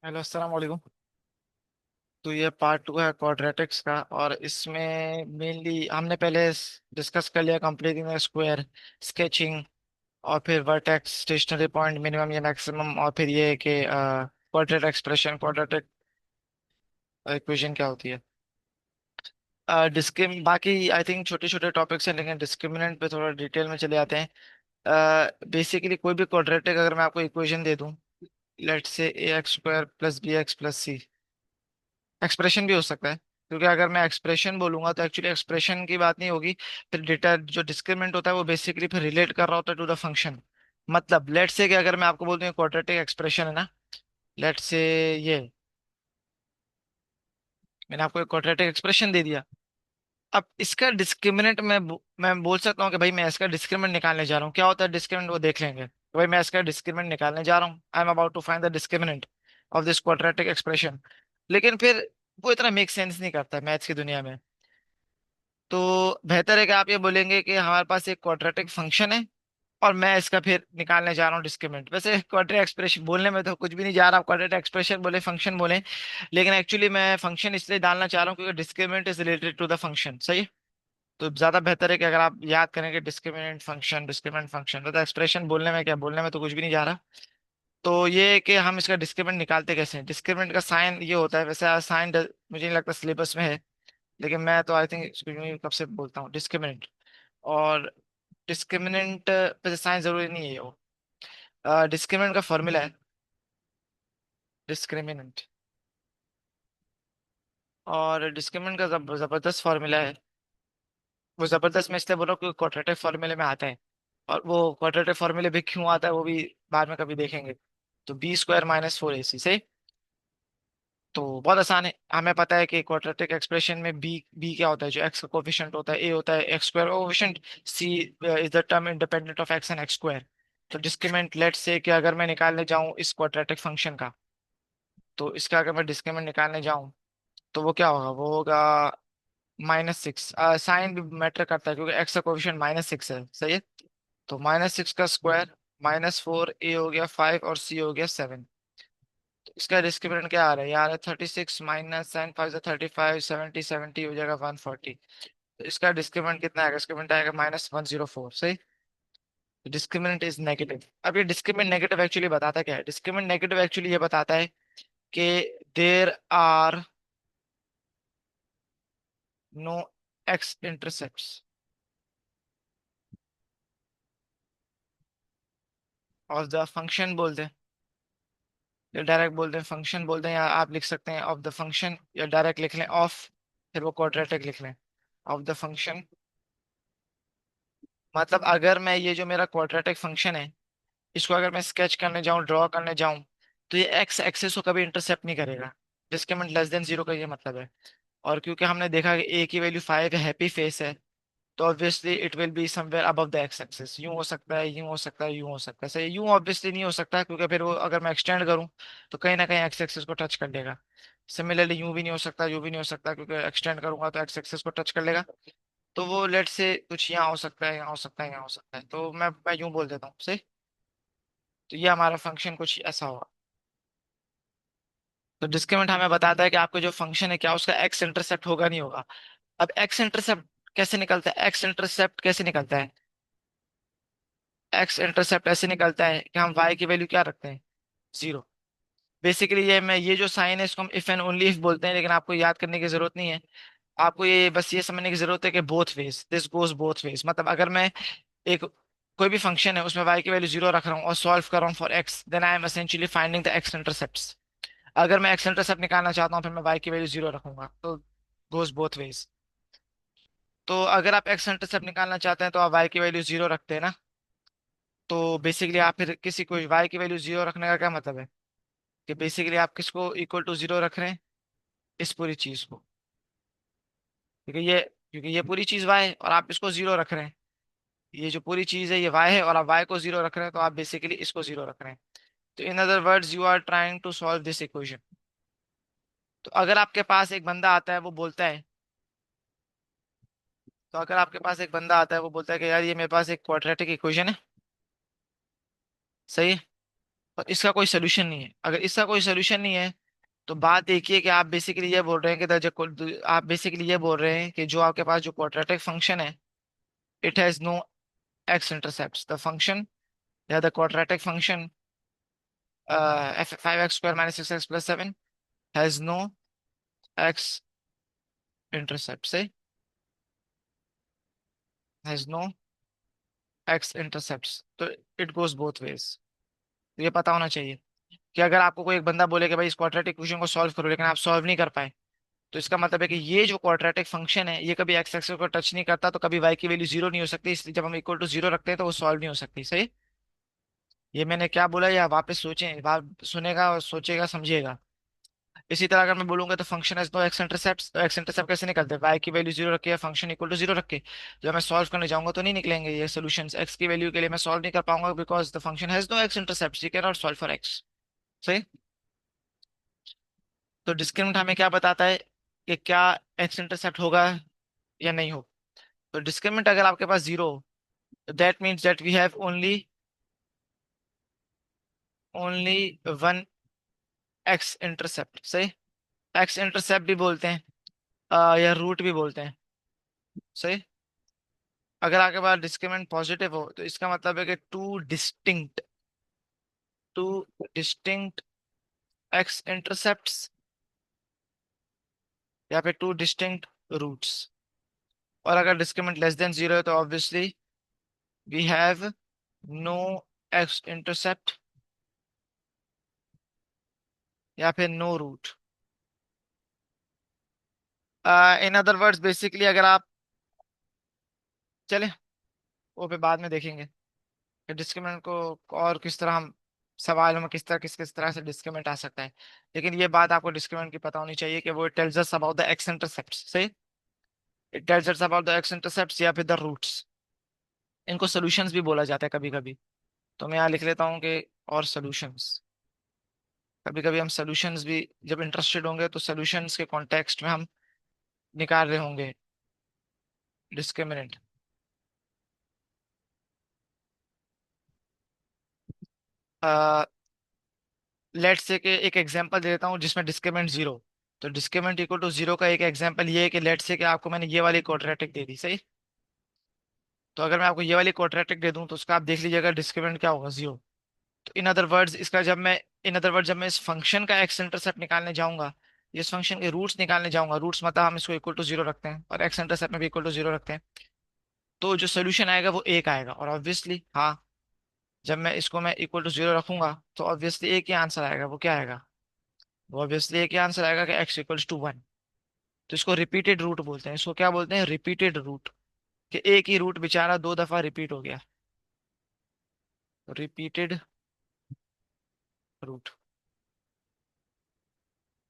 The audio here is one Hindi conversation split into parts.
हेलो, अस्सलाम वालेकुम। तो ये पार्ट टू है क्वाड्रेटिक्स का, और इसमें मेनली हमने पहले डिस्कस कर लिया कंप्लीटिंग स्क्वायर, स्केचिंग, और फिर वर्टेक्स, स्टेशनरी पॉइंट, मिनिमम या मैक्सिमम, और फिर ये है कि क्वाड्रेटिक एक्सप्रेशन, क्वाड्रेटिक इक्वेशन क्या होती है। डिस्क्रिम बाकी आई थिंक छोटे छोटे टॉपिक्स हैं, लेकिन डिस्क्रिमिनेंट पे थोड़ा डिटेल में चले आते हैं। बेसिकली कोई भी क्वाड्रेटिक अगर मैं आपको इक्वेशन दे दूं, let's say A X square plus B X plus C, expression भी हो सकता है, क्योंकि अगर मैं एक्सप्रेशन बोलूंगा तो एक्चुअली एक्सप्रेशन की बात नहीं होगी। फिर डेटा जो डिस्क्रिमिनेंट होता है वो बेसिकली फिर रिलेट कर रहा होता है टू द फंक्शन। मतलब लेट्स से कि अगर मैं आपको बोल दूं क्वाड्रेटिक एक्सप्रेशन है ना, लेट्स से ये मैंने आपको एक क्वाड्रेटिक एक्सप्रेशन दे दिया। अब इसका डिस्क्रिमिनेंट मैं बोल सकता हूँ कि भाई मैं इसका डिस्क्रिमिनेंट निकालने जा रहा हूँ। क्या होता है डिस्क्रिमिनेंट, वो देख लेंगे। तो भाई मैं इसका डिस्क्रिमिनेंट निकालने जा रहा हूँ, I am about to find the discriminant of this quadratic expression. लेकिन फिर वो इतना मेक सेंस नहीं करता मैथ्स की दुनिया में। तो बेहतर है कि आप ये बोलेंगे कि हमारे पास एक क्वाड्रेटिक फंक्शन है और मैं इसका फिर निकालने जा रहा हूँ डिस्क्रिमिनेंट। वैसे क्वाड्रेटिक एक्सप्रेशन बोलने में तो कुछ भी नहीं जा रहा, क्वाड्रेटिक एक्सप्रेशन बोले फंक्शन बोले, लेकिन एक्चुअली मैं फंक्शन इसलिए डालना चाह रहा हूँ क्योंकि discriminant is related to the function. सही है? तो ज्यादा बेहतर है कि अगर आप याद करेंगे डिस्क्रिमिनेंट फंक्शन, तो एक्सप्रेशन बोलने में क्या, बोलने में तो कुछ भी नहीं जा रहा। तो ये है कि हम इसका डिस्क्रिमिनेंट निकालते कैसे हैं। डिस्क्रिमिनेंट का साइन ये होता है, वैसे साइन मुझे नहीं लगता सिलेबस में है, लेकिन मैं तो आई थिंक इसको यूं ही कब से बोलता हूँ डिस्क्रिमिनेंट। और डिस्क्रिमिनेंट वैसे साइन जरूरी नहीं है वो। डिस्क्रिमिनेंट का फॉर्मूला है डिस्क्रिमिनेंट, और डिस्क्रिमिनेंट का जबरदस्त फॉर्मूला है। वो जबरदस्त मैं इसलिए बोल रहा हूँ क्योंकि क्वाड्रेटिक फॉर्मूले में आता है। और वो क्वाड्रेटिक फॉर्मूले भी क्यों आता है वो भी बाद में कभी देखेंगे। तो बी स्क्वायर माइनस फोर ए सी से, तो बहुत आसान है। हमें पता है कि क्वाड्रेटिक एक्सप्रेशन में बी बी क्या होता है, जो एक्स का कोफिशिएंट होता है, ए होता है X square coefficient, C is the term independent of X and X square. तो डिस्क्रीमेंट लेट्स से कि अगर मैं निकालने जाऊं इस क्वाड्रेटिक फंक्शन का, तो इसका अगर मैं डिस्क्रीमेंट निकालने जाऊं तो वो क्या होगा, वो होगा -6। साइन भी मैटर करता है क्योंकि एक्स का कोफिशिएंट -6 है। सही है? तो -6 का स्क्वायर माइनस फोर, ए हो गया 5 और सी हो गया 7। इसका डिस्क्रिमिनेंट क्या आ रहा है यार, 36 माइनस साइन 5 35, 70 70 हो जाएगा 140। तो इसका डिस्क्रिमिनेंट कितना आएगा, डिस्क्रिमिनेंट आएगा -104। सही? Discriminant is negative. अब ये डिस्क्रिमिनेंट नेगेटिव एक्चुअली बताता क्या है, डिस्क्रिमिनेंट नेगेटिव एक्चुअली ये बताता है कि there are no X intercepts of the function बोल दें, या डायरेक्ट बोल दें फंक्शन बोल दें, या आप लिख सकते हैं ऑफ द फंक्शन, या डायरेक्ट लिख लें ऑफ, फिर वो क्वाड्रेटिक लिख लें ऑफ द फंक्शन। मतलब अगर मैं ये जो मेरा क्वाड्रेटिक फंक्शन है, इसको अगर मैं स्केच करने जाऊं, ड्रॉ करने जाऊं, तो ये एक्स एक्सिस को कभी इंटरसेप्ट नहीं करेगा। डिस्क्रिमिनेंट लेस देन जीरो का ये मतलब है। और क्योंकि हमने देखा कि ए की वैल्यू 5 है, हैप्पी फेस है, तो obviously it will be somewhere above the x axis. यूं हो सकता है, यूं हो सकता है, यूं हो सकता है। सही, यूं ऑब्वियसली नहीं हो सकता क्योंकि फिर वो अगर मैं एक्सटेंड करूं तो कहीं ना कहीं एक्स एक्सिस को टच कर लेगा। सिमिलरली यूं भी नहीं हो सकता, यूं भी नहीं हो सकता, क्योंकि एक्सटेंड करूंगा तो एक्स एक्सिस को टच कर लेगा। तो वो लेट से कुछ यहाँ हो सकता है, यहाँ हो सकता है, यहाँ हो सकता है, तो मैं यूं बोल देता हूँ। सही? तो ये हमारा फंक्शन कुछ ऐसा होगा। तो डिस्क्रिमिनेंट हमें बताता है कि आपका जो फंक्शन है क्या उसका एक्स इंटरसेप्ट होगा नहीं होगा। अब एक्स इंटरसेप्ट कैसे निकलता है, एक्स इंटरसेप्ट कैसे निकलता है, एक्स इंटरसेप्ट ऐसे निकलता है कि हम वाई की वैल्यू क्या रखते हैं, जीरो। बेसिकली ये जो साइन है इसको हम इफ एंड ओनली इफ बोलते हैं, लेकिन आपको याद करने की जरूरत नहीं है। आपको ये बस ये समझने की जरूरत है कि both ways this goes both veg. मतलब अगर मैं एक कोई भी फंक्शन है उसमें y की वैल्यू जीरो रख रहा हूँ और सॉल्व कर रहा हूँ for x, then I am essentially finding the x intercepts. अगर मैं x इंटरसेप्ट निकालना चाहता हूँ फिर मैं y की वैल्यू जीरो रखूंगा, तो गोज बोथ वेज। तो अगर आप x इंटरसेप्ट निकालना चाहते हैं तो आप y की वैल्यू जीरो रखते हैं ना। तो बेसिकली आप फिर किसी को y की वैल्यू जीरो रखने का क्या मतलब है, कि बेसिकली आप किसको इक्वल टू जीरो रख रहे हैं, इस पूरी चीज को। क्योंकि ये पूरी चीज y है और आप इसको जीरो रख रहे हैं। ये जो पूरी चीज है ये y है और आप y को जीरो रख रहे हैं, तो आप बेसिकली इसको जीरो रख रहे हैं। तो in other words you are trying to solve this equation. तो अगर आपके पास एक बंदा आता है वो बोलता है, तो अगर आपके पास एक बंदा आता है वो बोलता है कि यार ये मेरे पास एक क्वाड्रेटिक इक्वेशन है। सही है? और इसका कोई सोल्यूशन नहीं है। अगर इसका कोई सोल्यूशन नहीं है तो बात एक ही है कि आप बेसिकली ये बोल रहे हैं कि आप बेसिकली ये बोल रहे हैं कि जो आपके पास जो क्वाड्रेटिक फंक्शन है, it has no x intercept. The function या the quadratic function f 5x² - 6x + 7 has no x intercept से, हैज नो एक्स इंटरसेप्ट। तो इट गोज बोथ वेज। तो ये पता होना चाहिए कि अगर आपको कोई एक बंदा बोले कि भाई इस क्वाड्रेटिक इक्वेशन को सॉल्व करो, लेकिन आप सॉल्व नहीं कर पाए, तो इसका मतलब है कि ये जो क्वाड्रेटिक फंक्शन है ये कभी एक्स एक्सिस को टच नहीं करता, तो कभी वाई की वैल्यू जीरो नहीं हो सकती, इसलिए जब हम इक्वल टू जीरो रखते हैं तो वो सॉल्व नहीं हो सकती। सही। ये मैंने क्या बोला, या वापस सोचें, बात सुनेगा और सोचेगा समझिएगा। इसी तरह अगर मैं बोलूंगा तो function has no x intercept, तो एक्स इंटरसेप्ट कैसे निकलते हैं, वाई की वैल्यू जीरो रख के या फंक्शन इक्वल टू जीरो रख के। जब मैं सॉल्व करने जाऊंगा तो नहीं निकलेंगे ये सोल्यूशंस, एक्स की वैल्यू के लिए मैं सॉल्व नहीं कर पाऊंगा, because the function has no x intercept, you can not solve for X. सही। तो डिस्क्रिमिनेंट हमें क्या बताता है कि क्या एक्स इंटरसेप्ट होगा या नहीं हो। तो डिस्क्रिमिनेंट अगर आपके पास जीरो हो, that means that we have only only one X intercept. सही। एक्स इंटरसेप्ट भी बोलते हैं, या रूट भी बोलते हैं। सही। अगर आपके पास डिस्क्रिमिनेंट पॉजिटिव हो तो इसका मतलब है कि टू डिस्टिंक्ट एक्स इंटरसेप्ट्स या फिर टू डिस्टिंक्ट रूट्स। और अगर डिस्क्रिमिनेंट लेस देन जीरो है तो obviously we have no x intercept या फिर no root. In other words basically अगर आप, चले वो पे बाद में देखेंगे कि डिस्क्रिमिनेंट को और किस तरह हम सवालों में किस किस तरह से डिस्क्रिमिनेंट आ सकता है। लेकिन ये बात आपको डिस्क्रिमिनेंट की पता होनी चाहिए कि वो tells us about the x intercepts. सही। It tells us about the x intercepts या फिर द रूट्स। इनको सॉल्यूशंस भी बोला जाता है कभी कभी। तो मैं यहाँ लिख लेता हूँ कि और सॉल्यूशंस। कभी कभी हम सॉल्यूशंस भी जब इंटरेस्टेड होंगे तो सॉल्यूशंस के कॉन्टेक्स्ट में हम निकाल रहे होंगे डिस्क्रिमिनेंट। लेट्स से के एक एग्जांपल दे देता हूँ जिसमें डिस्क्रिमिनेंट जीरो। तो डिस्क्रिमिनेंट इक्वल टू जीरो का एक एग्जांपल ये है कि लेट्स से कि आपको मैंने ये वाली क्वाड्रेटिक दे दी। सही। तो अगर मैं आपको ये वाली क्वाड्रेटिक दे दूं तो उसका आप देख लीजिएगा डिस्क्रिमिनेंट क्या होगा, जीरो। तो इन अदर वर्ड्स इसका जब मैं इन अदर वर्ड जब मैं इस फंक्शन का एक्स इंटरसेप्ट निकालने जाऊंगा, इस फंक्शन के रूट्स निकालने जाऊंगा, रूट्स मतलब हम इसको इक्वल टू जीरो रखते हैं और एक्स इंटरसेप्ट में भी इक्वल टू जीरो रखते हैं, तो जो सोल्यूशन आएगा वो एक आएगा। और ऑब्वियसली हाँ, जब मैं इसको मैं इक्वल टू जीरो रखूंगा तो ऑब्वियसली एक ही आंसर आएगा। वो क्या आएगा, वो ऑब्वियसली एक ही आंसर आएगा कि एक्स इक्वल्स टू वन। तो इसको रिपीटेड रूट बोलते हैं। इसको क्या बोलते हैं, रिपीटेड रूट। कि एक ही रूट बेचारा दो दफा रिपीट हो गया, रिपीटेड रूट।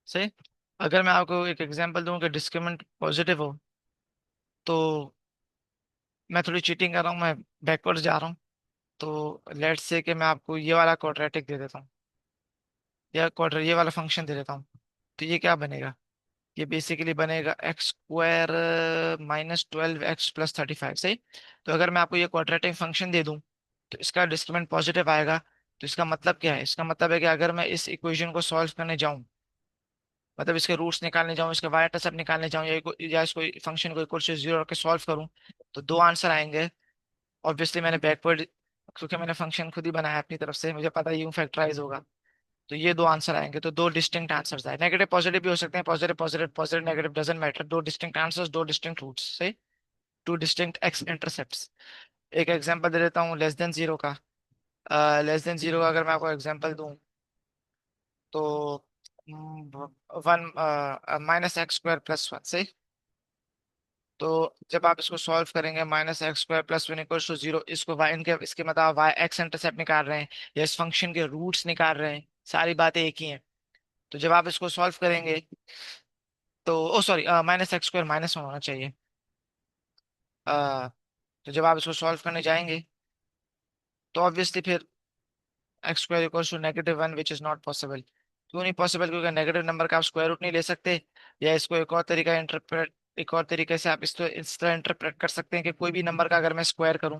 सही। अगर मैं आपको एक एग्जांपल दूं कि डिस्क्रिमिनेंट पॉजिटिव हो, तो मैं थोड़ी चीटिंग कर रहा हूँ, मैं बैकवर्ड जा रहा हूँ। तो लेट्स से कि मैं आपको ये वाला क्वाड्रेटिक दे देता हूँ, या क्वाड्रे ये वाला फंक्शन दे देता हूँ। तो ये क्या बनेगा, ये बेसिकली बनेगा x² - 12x + 35। सही। तो अगर मैं आपको ये क्वाड्रेटिक फंक्शन दे दूं तो इसका डिस्क्रिमिनेंट पॉजिटिव आएगा। तो इसका मतलब क्या है, इसका मतलब है कि अगर मैं इस इक्वेशन को सॉल्व करने जाऊं, मतलब इसके रूट्स निकालने जाऊं, इसके वाई इंटरसेप्ट निकालने जाऊं, या इसको फंक्शन को इक्वल टू जीरो रख के सॉल्व करूं, तो दो आंसर आएंगे। ऑब्वियसली मैंने बैकवर्ड, क्योंकि मैंने फंक्शन खुद ही बनाया अपनी तरफ से, मुझे पता है यूं फैक्टराइज होगा। तो ये दो आंसर आएंगे, तो दो डिस्टिंक्ट आंसर्स आए। नेगेटिव पॉजिटिव भी हो सकते हैं, positive positive positive negative doesn't matter. दो डिस्टिंक्ट आंसर्स, दो डिस्टिंक्ट रूट्स से, टू डिस्टिंक्ट एक्स इंटरसेप्ट्स। एक एग्जांपल दे देता हूँ लेस देन जीरो का। लेस देन जीरो का अगर मैं आपको एग्जांपल दूं तो वन -x² + 1। सही। तो जब आप इसको सॉल्व करेंगे -x² + 1 = जीरो, इसको वाई इनके इसके मतलब वाई एक्स इंटरसेप्ट निकाल रहे हैं या इस फंक्शन के रूट्स निकाल रहे हैं, सारी बातें एक ही हैं। तो जब आप इसको सॉल्व करेंगे तो ओ सॉरी, -x² - 1 होना चाहिए। अ, तो जब आप इसको सॉल्व करने जाएंगे तो ऑब्वियसली फिर x² = -1, which is not possible. क्यों नहीं पॉसिबल, क्योंकि नेगेटिव नंबर का आप स्क्वायर रूट नहीं ले सकते। या इसको एक और तरीके से आप इसको इस तरह इंटरप्रेट कर सकते हैं कि कोई भी नंबर का अगर मैं स्क्वायर करूं,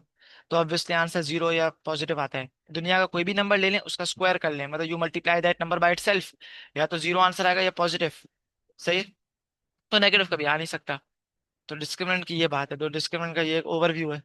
तो ऑब्वियसली आंसर जीरो या पॉजिटिव आता है। दुनिया का कोई भी नंबर ले लें, उसका स्क्वायर कर लें, मतलब you multiply that number by itself, या तो जीरो आंसर आएगा या पॉजिटिव। सही है? तो नेगेटिव कभी आ नहीं सकता। तो डिस्क्रिमिनेंट की ये बात है, तो डिस्क्रिमिनेंट का ये एक ओवरव्यू है।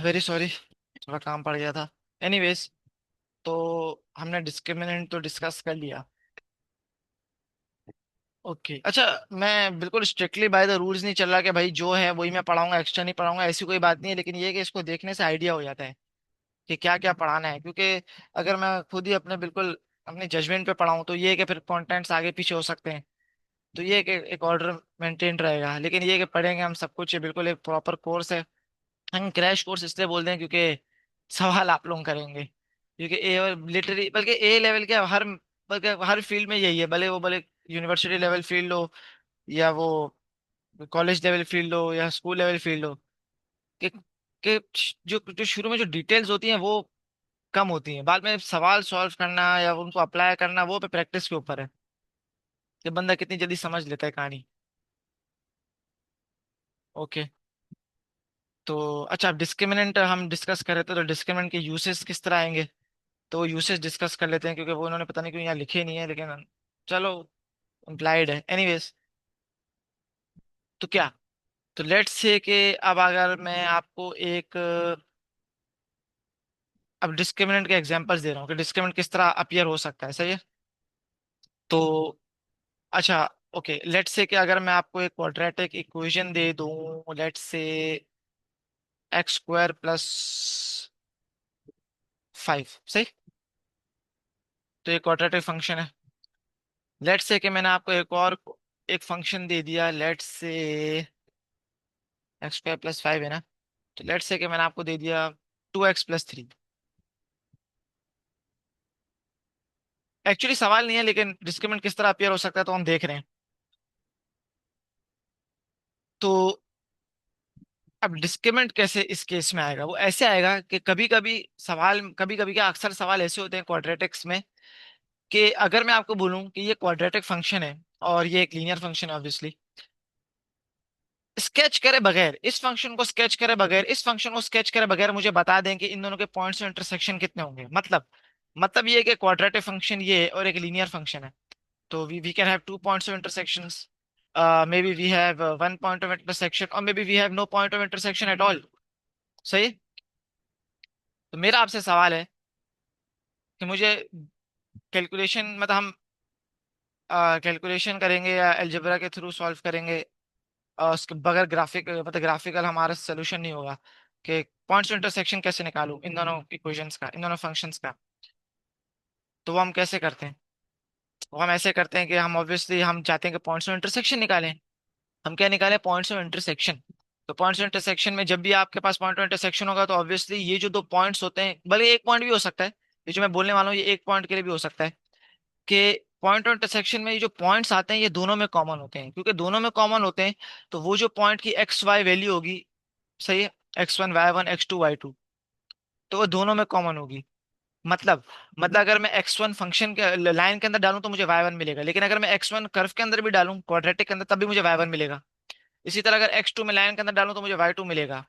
वेरी सॉरी, थोड़ा काम पड़ गया था। एनीवेज, तो हमने डिस्क्रिमिनेंट तो डिस्कस कर लिया। ओके, अच्छा। मैं बिल्कुल स्ट्रिक्टली बाय द रूल्स नहीं चल रहा कि भाई जो है वही मैं पढ़ाऊंगा, एक्स्ट्रा नहीं पढ़ाऊंगा, ऐसी कोई बात नहीं है। लेकिन ये है कि इसको देखने से आइडिया हो जाता है कि क्या क्या पढ़ाना है। क्योंकि अगर मैं खुद ही अपने बिल्कुल अपने जजमेंट पे पढ़ाऊँ तो ये है कि फिर कंटेंट्स आगे पीछे हो सकते हैं। तो ये है कि एक ऑर्डर मेंटेन रहेगा। लेकिन ये है कि पढ़ेंगे हम सब कुछ, ये बिल्कुल एक प्रॉपर कोर्स है। हम क्रैश कोर्स इसलिए बोलते हैं क्योंकि सवाल आप लोग करेंगे। क्योंकि ए और लिटरली, बल्कि ए लेवल क्या हर, बल्कि हर फील्ड में यही है, भले यूनिवर्सिटी लेवल फील्ड हो या वो कॉलेज लेवल फील्ड हो या स्कूल लेवल फील्ड हो, कि कि जो जो शुरू में जो डिटेल्स होती हैं वो कम होती हैं। बाद में सवाल सॉल्व करना या उनको अप्लाई करना वो पे प्रैक्टिस के ऊपर है कि बंदा कितनी जल्दी समझ लेता है कहानी। ओके। तो अच्छा, अब डिस्क्रिमिनेंट हम डिस्कस कर रहे थे, तो डिस्क्रिमिनेंट के यूसेस किस तरह आएंगे, तो यूसेस डिस्कस कर लेते हैं। क्योंकि वो उन्होंने पता नहीं क्यों यहाँ लिखे नहीं है, लेकिन चलो, इम्प्लाइड है। एनीवेज, तो क्या, तो लेट्स से कि अब अगर मैं आपको एक अब डिस्क्रिमिनेंट के एग्जांपल्स दे रहा हूँ कि डिस्क्रिमिनेंट किस तरह अपीयर हो सकता है। सही है? तो अच्छा, ओके, लेट्स से कि अगर मैं आपको एक क्वाड्रेटिक इक्वेशन दे दूं, लेट्स से एक्स स्क्वायर प्लस 5। सही? तो ये क्वाड्रेटिक फंक्शन है। लेट्स से कि मैंने आपको एक फंक्शन दे दिया, let's say x square plus 5 है ना, तो लेट्स से कि मैंने आपको दे दिया 2x+3। एक्चुअली सवाल नहीं है, लेकिन डिस्क्रिमिनेंट किस तरह अपीयर हो सकता है तो हम देख रहे हैं। तो अब डिस्क्रिमिनेंट कैसे इस केस में आएगा, वो ऐसे आएगा कि कभी कभी क्या, अक्सर सवाल ऐसे होते हैं क्वाड्रेटिक्स में, कि अगर मैं आपको बोलूं कि ये क्वाड्रेटिक फंक्शन है और ये एक लीनियर फंक्शन है, ऑब्वियसली स्केच करे बगैर, इस फंक्शन को स्केच करे बगैर, इस फंक्शन को स्केच करे बगैर मुझे बता दें कि इन दोनों के पॉइंट्स ऑफ इंटरसेक्शन कितने होंगे। मतलब ये है कि क्वाड्रेटिक फंक्शन ये है और एक लीनियर फंक्शन है। तो we can have two points of intersections, maybe we have one point of intersection or maybe we have no point of intersection at all। सही? तो मेरा आपसे सवाल है कि मुझे कैलकुलेशन, मतलब हम कैलकुलेशन करेंगे या अलजेब्रा के थ्रू सॉल्व करेंगे, उसके बगैर मतलब ग्राफिकल हमारा सोल्यूशन नहीं होगा, कि पॉइंट्स ऑफ इंटरसेक्शन कैसे निकालूं इन दोनों इक्वेशंस का, इन दोनों फंक्शंस का। तो वो हम कैसे करते हैं? वो हम ऐसे करते हैं कि हम ऑब्वियसली हम चाहते हैं कि पॉइंट्स ऑफ इंटरसेक्शन निकालें। हम क्या निकालें? Points of intersection. तो पॉइंट्स ऑफ इंटरसेक्शन में जब भी आपके पास पॉइंट ऑफ इंटरसेक्शन होगा तो ऑब्वियसली ये जो दो पॉइंट्स होते हैं, भले एक पॉइंट भी हो सकता है, ये जो मैं बोलने वाला हूँ ये एक पॉइंट के लिए भी हो सकता है, कि पॉइंट और इंटरसेक्शन में ये जो पॉइंट्स आते हैं ये दोनों में कॉमन होते हैं, क्योंकि दोनों में कॉमन होते हैं तो वो जो पॉइंट की एक्स वाई वैल्यू होगी, सही है, x1 y1 x2 y2, तो वो दोनों में कॉमन होगी। मतलब मतलब अगर मैं x1 फंक्शन के लाइन के अंदर डालूं तो मुझे y1 मिलेगा, लेकिन अगर मैं x1 कर्व के अंदर भी डालूं क्वाड्रेटिक के अंदर तब भी मुझे y1 मिलेगा। इसी तरह अगर x2 में लाइन के अंदर डालूं तो मुझे y2 मिलेगा,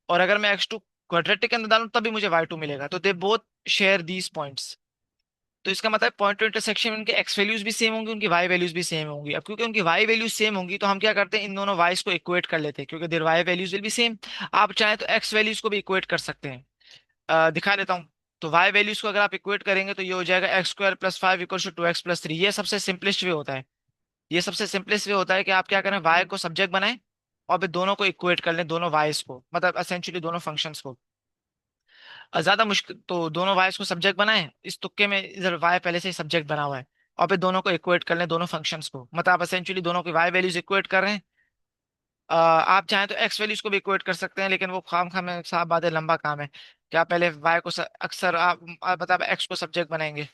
और अगर मैं x2 क्वाड्रेटिक के अंदर डालूं तब भी मुझे y2 मिलेगा। तो they both share these points. तो इसका मतलब पॉइंट टू इंटरसेक्शन में उनके एक्स वैल्यूज भी सेम होंगी, उनकी वाई वैल्यूज भी सेम होंगी। अब क्योंकि उनकी वाई वैल्यूज सेम होंगी तो हम क्या करते हैं, इन दोनों वाइज को इक्वेट कर लेते हैं, क्योंकि their Y values will be same. आप चाहें तो एक्स वैल्यूज को भी इक्वेट कर सकते हैं। दिखा देता हूँ। तो वाई वैल्यूज को अगर आप इक्वेट करेंगे तो ये हो जाएगा x² + 5 = 2x + 3। ये सबसे सिंपलेस्ट वे होता है। ये सबसे सिंपलेस्ट वे होता है कि आप क्या करें, वाई को सब्जेक्ट बनाएं और फिर दोनों को इक्वेट कर लें, दोनों वाइज को, मतलब असेंचुअली दोनों फंक्शंस को। ज्यादा मुश्किल तो दोनों वाइज को सब्जेक्ट बनाएं, इस तुक्के में इधर वाई पहले से ही सब्जेक्ट बना हुआ है, और फिर दोनों को इक्वेट कर लें, दोनों फंक्शंस को, मतलब आप असेंचुअली दोनों की वाई वैल्यूज इक्वेट कर रहे हैं। आप चाहें तो एक्स वैल्यूज को भी इक्वेट कर सकते हैं, लेकिन वो खाम खाम में साहब बात है, लंबा काम है। कि आप पहले वाई को अक्सर आप मतलब एक्स को सब्जेक्ट बनाएंगे,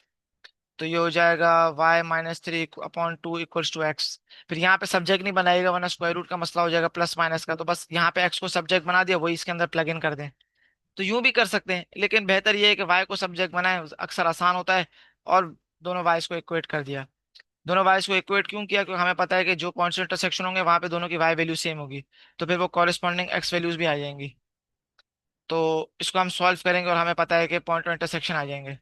तो ये हो जाएगा y - 3/2 = x। फिर यहाँ पे सब्जेक्ट नहीं बनाएगा वरना स्क्वायर रूट का मसला हो जाएगा प्लस माइनस का, तो बस यहाँ पे x को सब्जेक्ट बना दिया, वही इसके अंदर प्लग इन कर दें। तो यूं भी कर सकते हैं, लेकिन बेहतर ये है कि वाई को सब्जेक्ट बनाएं, अक्सर आसान होता है। और दोनों वाइज को इक्वेट कर दिया। दोनों वाइज को इक्वेट क्यों किया, क्योंकि हमें पता है कि जो पॉइंट्स इंटरसेक्शन होंगे वहां पे दोनों की वाई वैल्यू सेम होगी, तो फिर वो कॉरेस्पॉन्डिंग एक्स वैल्यूज भी आ जाएंगी। तो इसको हम सॉल्व करेंगे और हमें पता है कि पॉइंट और इंटरसेक्शन आ जाएंगे।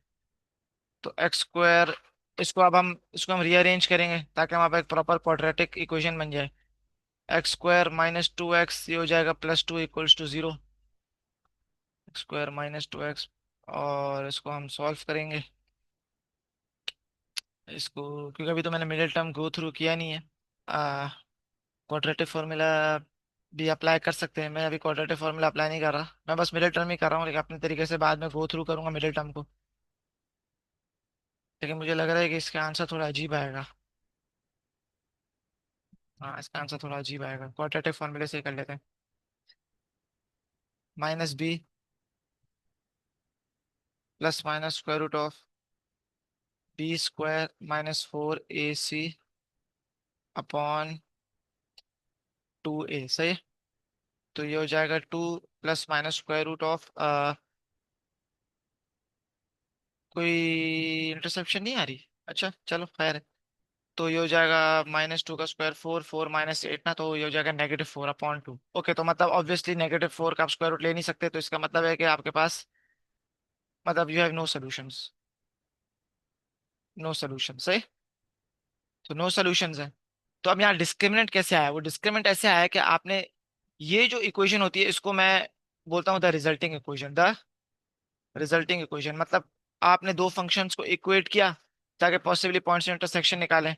तो x², इसको हम रीअरेंज करेंगे ताकि हमारे पास एक प्रॉपर क्वाड्रेटिक इक्वेशन बन जाए। x² - 2x, ये हो जाएगा +2 = 0। x² - 2x, और इसको हम सॉल्व करेंगे। इसको क्योंकि अभी तो मैंने मिडिल टर्म गो थ्रू किया नहीं है। आ क्वाड्रेटिक फॉर्मूला भी अप्लाई कर सकते हैं, मैं अभी क्वाड्रेटिक फॉर्मूला अप्लाई नहीं कर रहा, मैं बस मिडिल टर्म ही कर रहा हूँ, लेकिन अपने तरीके से बाद में गो थ्रू करूंगा मिडिल टर्म को। लेकिन मुझे लग रहा है कि इसका आंसर थोड़ा अजीब आएगा। हाँ, इसका आंसर थोड़ा अजीब आएगा, क्वाड्रेटिक फॉर्मूले से ही कर लेते हैं। -b ± √b² - 4ac/2a, सही है? तो ये हो जाएगा 2 ± कोई इंटरसेप्शन नहीं आ रही, अच्छा चलो खैर है। तो ये हो जाएगा -2 का स्क्वायर 4 4 - 8 ना, तो ये हो जाएगा -4/2। ओके, तो मतलब ऑब्वियसली -4 का आप स्क्वायर रूट ले नहीं सकते, तो इसका मतलब है कि आपके पास, मतलब you have no solutions. No solution, सही। तो नो सॉल्यूशंस है। तो अब यहाँ डिस्क्रिमिनेंट कैसे आया, वो डिस्क्रिमिनेंट ऐसे आया कि आपने ये जो इक्वेशन होती है इसको मैं बोलता हूँ the resulting equation. The resulting equation मतलब आपने दो फंक्शंस को इक्वेट किया ताकि पॉसिबली पॉइंट्स इंटरसेक्शन निकालें।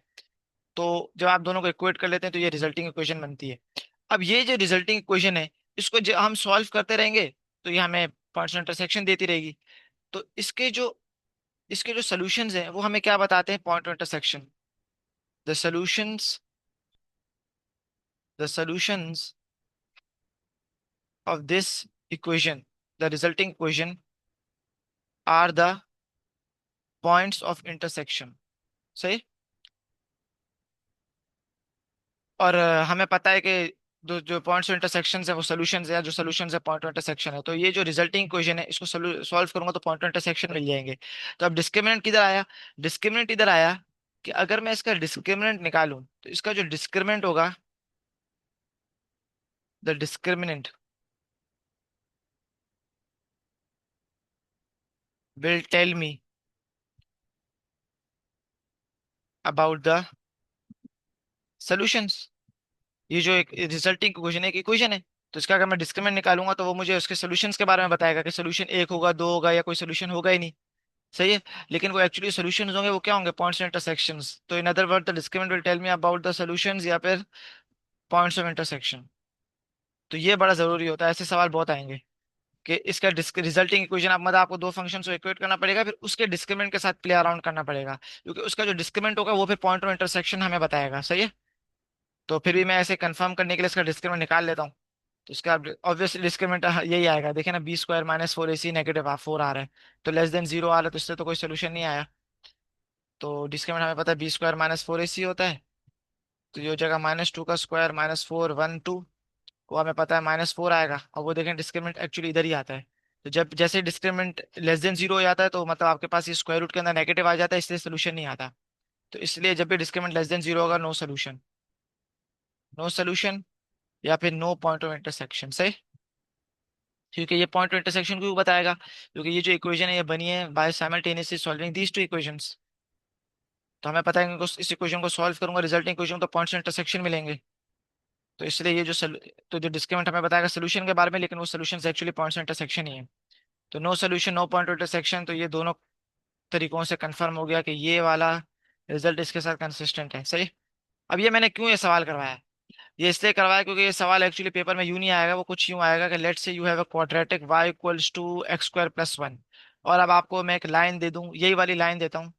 तो जब आप दोनों को इक्वेट कर लेते हैं तो ये रिजल्टिंग इक्वेशन बनती है। अब ये जो रिजल्टिंग इक्वेशन है, इसको जब हम सॉल्व करते रहेंगे तो ये हमें पॉइंट्स इंटरसेक्शन देती रहेगी। तो इसके जो सॉल्यूशंस हैं वो हमें क्या बताते हैं, point intersection. The solutions the solutions of this equation, the resulting equation, are the points of intersection, सही। और हमें पता है कि जो पॉइंट्स ऑफ इंटरसेक्शन है वो सॉल्यूशंस है, या जो सॉल्यूशंस है पॉइंट ऑफ इंटरसेक्शन है। तो ये जो रिजल्टिंग इक्वेशन है इसको सॉल्व करूंगा तो पॉइंट ऑफ इंटरसेक्शन मिल जाएंगे। तो अब डिस्क्रिमिनेंट किधर आया, डिस्क्रिमिनेंट इधर आया कि अगर मैं इसका डिस्क्रिमिनेंट निकालूं तो इसका जो डिस्क्रिमिनेंट होगा, the discriminant will tell me about the solutions. ये जो एक रिजल्टिंग इक्वेशन है, एक इक्वेशन है, तो इसका अगर मैं डिस्क्रिमिनेंट निकालूंगा तो वो मुझे उसके सॉल्यूशंस के बारे में बताएगा कि सॉल्यूशन एक होगा, दो होगा, या कोई सॉल्यूशन होगा ही नहीं, सही है। लेकिन वो एक्चुअली सॉल्यूशंस होंगे वो क्या होंगे, पॉइंट्स इंटरसेक्शंस। तो in other word the discriminant will tell me about the solutions या फिर पॉइंट्स ऑफ इंटरसेक्शन। तो ये बड़ा जरूरी होता है, ऐसे सवाल बहुत आएंगे कि इसका रिजल्टिंग इक्वेशन, आप मतलब आपको दो फंक्शन को इक्वेट करना पड़ेगा, फिर उसके डिस्क्रिमिनेंट के साथ प्ले अराउंड करना पड़ेगा, क्योंकि उसका जो डिस्क्रिमिनेंट होगा वो फिर पॉइंट ऑफ इंटरसेक्शन हमें बताएगा, सही है। तो फिर भी मैं ऐसे कंफर्म करने के लिए इसका डिस्क्रिमिनेंट निकाल लेता हूँ। तो इसका ऑब्वियसली डिस्क्रिमिनेंट यही आएगा, देखिए ना, b² - 4ac -4 आ रहा है, तो लेस देन 0 आ रहा है, तो इससे तो कोई सोल्यूशन नहीं आया। तो डिस्क्रिमिनेंट हमें पता है बी स्क्वायर माइनस फोर ए सी होता है। तो ये हो जाएगा माइनस टू का square minus four one two, वो हमें पता है माइनस फोर आएगा। और वो देखें डिस्क्रिमिनेंट एक्चुअली इधर ही आता है। तो जब जैसे डिस्क्रिमिनेंट लेस देन जीरो हो जाता है तो मतलब आपके पास ये स्क्वायर रूट के अंदर नेगेटिव आ जाता है, इसलिए सोल्यूशन नहीं आता। तो इसलिए जब भी डिस्क्रिमिनेंट लेस देन जीरो होगा, नो सोल्यूशन। नो सोल्यूशन या फिर नो पॉइंट ऑफ इंटरसेक्शन से। क्योंकि ये पॉइंट ऑफ इंटरसेक्शन क्यों बताएगा, क्योंकि ये जो इक्वेशन है ये बनी है by simultaneously solving these two equations. तो हमें पता है कि इस इक्वेशन को सॉल्व करूंगा, रिजल्टिंग इक्वेशन तो पॉइंट्स ऑफ इंटरसेक्शन मिलेंगे। तो इसलिए ये जो तो जो डिस्क्रिमिनेंट हमें बताएगा सोल्यूशन के बारे में, लेकिन वो solution actually points of intersection ही है। तो no solution no point of intersection, तो ये दोनों तरीकों से कंफर्म हो गया कि ये वाला रिजल्ट इसके साथ कंसिस्टेंट है। सही। अब ये मैंने क्यों ये सवाल करवाया है? ये इसलिए करवाया क्योंकि ये सवाल एक्चुअली पेपर में यूं नहीं आएगा, वो कुछ यूं आएगा कि let's say you have a quadratic y equals to X square plus one. और अब आपको मैं एक लाइन दे दूं, यही वाली लाइन देता हूँ।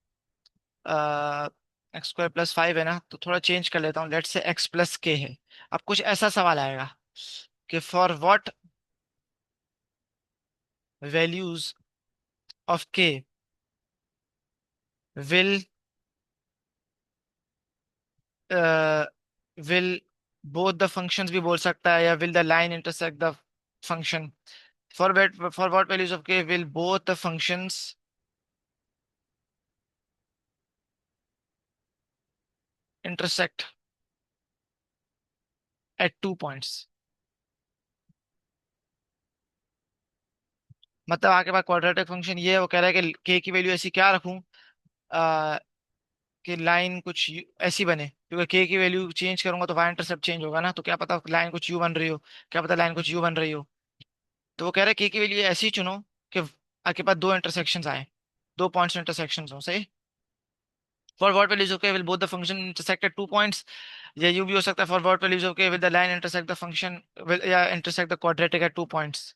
एक्स स्क्वायर प्लस फाइव है ना, तो थोड़ा चेंज कर लेता हूँ, लेट्स से एक्स प्लस के है। अब कुछ ऐसा सवाल आएगा कि for what values of k will will both the functions भी बोल सकता है, या will the line intersect the function. For what values of k will both the functions intersect at two points. मतलब आपके पास क्वाड्रेटिक फंक्शन ये है, वो कह रहा है कि के की वैल्यू ऐसी क्या रखूं आ, कि लाइन कुछ ऐसी बने, क्योंकि के की वैल्यू चेंज करूंगा तो वाई इंटरसेप्ट चेंज होगा ना, तो क्या पता लाइन कुछ यू बन रही हो, क्या पता लाइन कुछ यू बन रही हो। तो वो कह रहा है के की वैल्यू ऐसी चुनो कि आपके पास दो इंटरसेक्शन आए, दो पॉइंट्स इंटरसेक्शन हो। सही। For what values okay will both the function intersect at two points, या यू भी हो सकता है for what values okay with the line intersect the function या intersect the quadratic at two points.